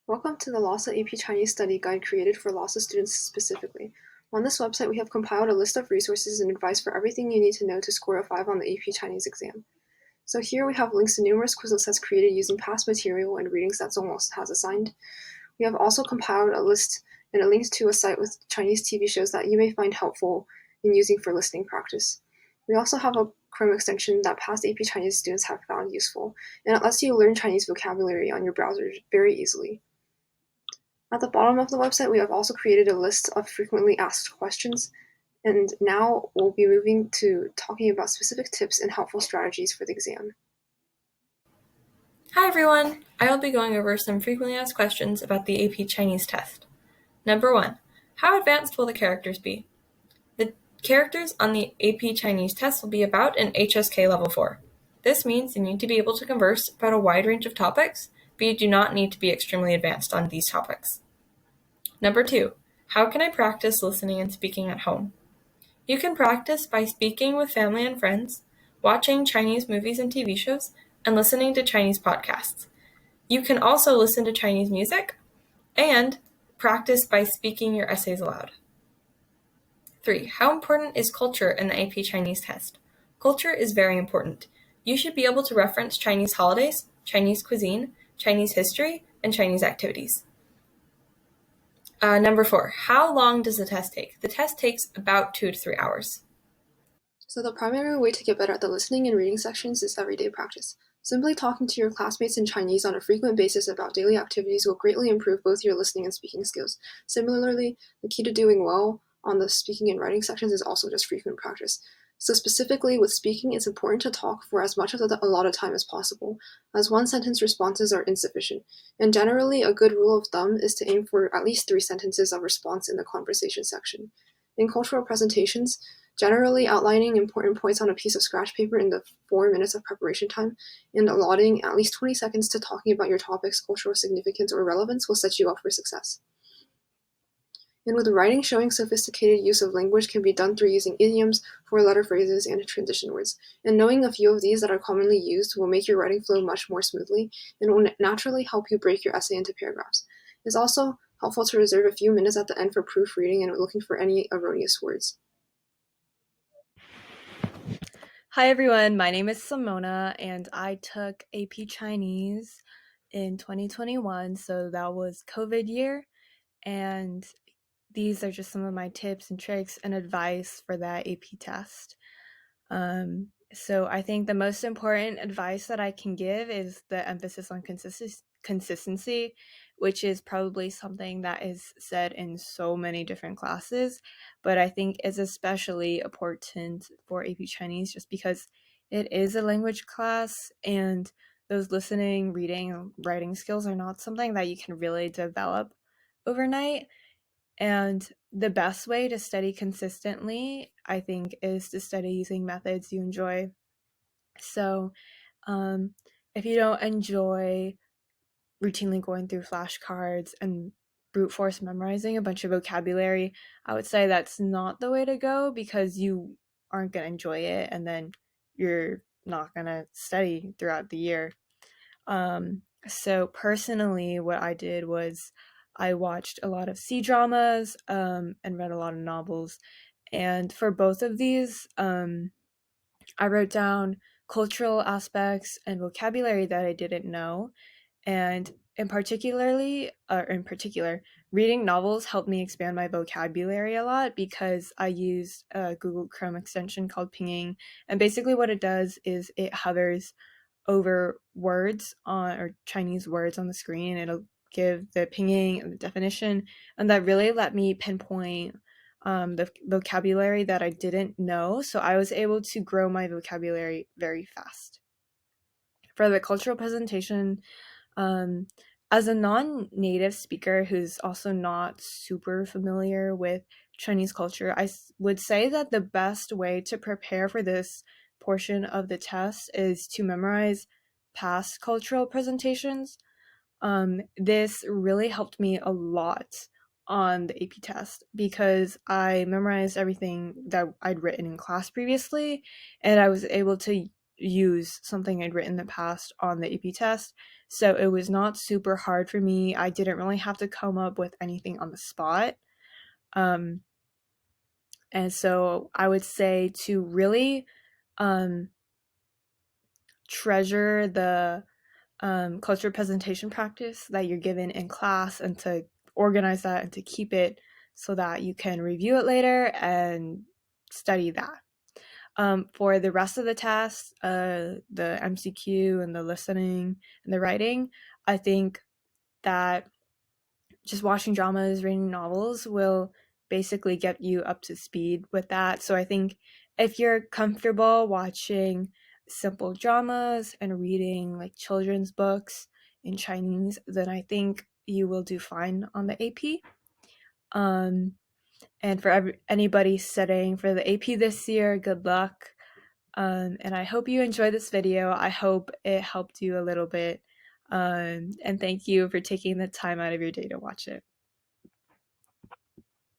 Welcome to the LASA AP Chinese Study Guide created for LASA students specifically. On this website, we have compiled a list of resources and advice for everything you need to know to score a 5 on the AP Chinese exam. So here we have links to numerous Quizlets created using past material and readings that Zongwell has assigned. We have also compiled a list and a link to a site with Chinese TV shows that you may find helpful in using for listening practice. We also have a Chrome extension that past AP Chinese students have found useful, and it lets you learn Chinese vocabulary on your browser very easily. At the bottom of the website, we have also created a list of frequently asked questions, and now we'll be moving to talking about specific tips and helpful strategies for the exam. Hi everyone! I will be going over some frequently asked questions about the AP Chinese test. Number 1. How advanced will the characters be? The characters on the AP Chinese test will be about an HSK level 4. This means you need to be able to converse about a wide range of topics, but you do not need to be extremely advanced on these topics. Number 2. How can I practice listening and speaking at home? You can practice by speaking with family and friends, watching Chinese movies and TV shows, and listening to Chinese podcasts. You can also listen to Chinese music and practice by speaking your essays aloud. 3. How important is culture in the AP Chinese test? Culture is very important. You should be able to reference Chinese holidays, Chinese cuisine, Chinese history, and Chinese activities. Number 4. How long does the test take? The test takes about 2 to 3 hours. So the primary way to get better at the listening and reading sections is everyday practice. Simply talking to your classmates in Chinese on a frequent basis about daily activities will greatly improve both your listening and speaking skills. Similarly, the key to doing well on the speaking and writing sections is also just frequent practice. So specifically with speaking, it's important to talk for as much of the allotted time as possible, as one-sentence responses are insufficient. And generally, a good rule of thumb is to aim for at least 3 sentences of response in the conversation section. In cultural presentations, generally outlining important points on a piece of scratch paper in the 4 minutes of preparation time and allotting at least 20 seconds to talking about your topic's cultural significance or relevance will set you up for success. And with writing, showing sophisticated use of language can be done through using idioms, four-letter phrases, and transition words. And knowing a few of these that are commonly used will make your writing flow much more smoothly and will naturally help you break your essay into paragraphs. It's also helpful to reserve a few minutes at the end for proofreading and looking for any erroneous words. Hi everyone, my name is Simona and I took AP Chinese in 2021, so that was COVID year, and these are just some of my tips and tricks and advice for that AP test. So I think the most important advice that I can give is the emphasis on consistency, which is probably something that is said in so many different classes, but I think is especially important for AP Chinese just because it is a language class and those listening, reading, and writing skills are not something that you can really develop overnight. And the best way to study consistently, I think, is to study using methods you enjoy. So if you don't enjoy routinely going through flashcards and brute force memorizing a bunch of vocabulary, I would say that's not the way to go because you aren't going to enjoy it and then you're not going to study throughout the year. So personally, what I did was I watched a lot of C-dramas and read a lot of novels. And for both of these, I wrote down cultural aspects and vocabulary that I didn't know. And in particular, reading novels helped me expand my vocabulary a lot because I used a Google Chrome extension called Pinging. And basically what it does is it hovers over words or Chinese words on the screen. It'll give the pinging and the definition, and that really let me pinpoint the vocabulary that I didn't know. So I was able to grow my vocabulary very fast. For the cultural presentation, as a non-native speaker who's also not super familiar with Chinese culture, I would say that the best way to prepare for this portion of the test is to memorize past cultural presentations. This really helped me a lot on the AP test because I memorized everything that I'd written in class previously, and I was able to use something I'd written in the past on the AP test. So it was not super hard for me. I didn't really have to come up with anything on the spot. And so I would say to really treasure the culture presentation practice that you're given in class, and to organize that and to keep it so that you can review it later and study that. For the rest of the tasks, the MCQ and the listening and the writing, I think that just watching dramas, reading novels will basically get you up to speed with that. So I think if you're comfortable watching simple dramas and reading like children's books in Chinese, then I think you will do fine on the AP. And for anybody studying for the AP this year, good luck. And I hope you enjoyed this video. I hope it helped you a little bit. And thank you for taking the time out of your day to watch it.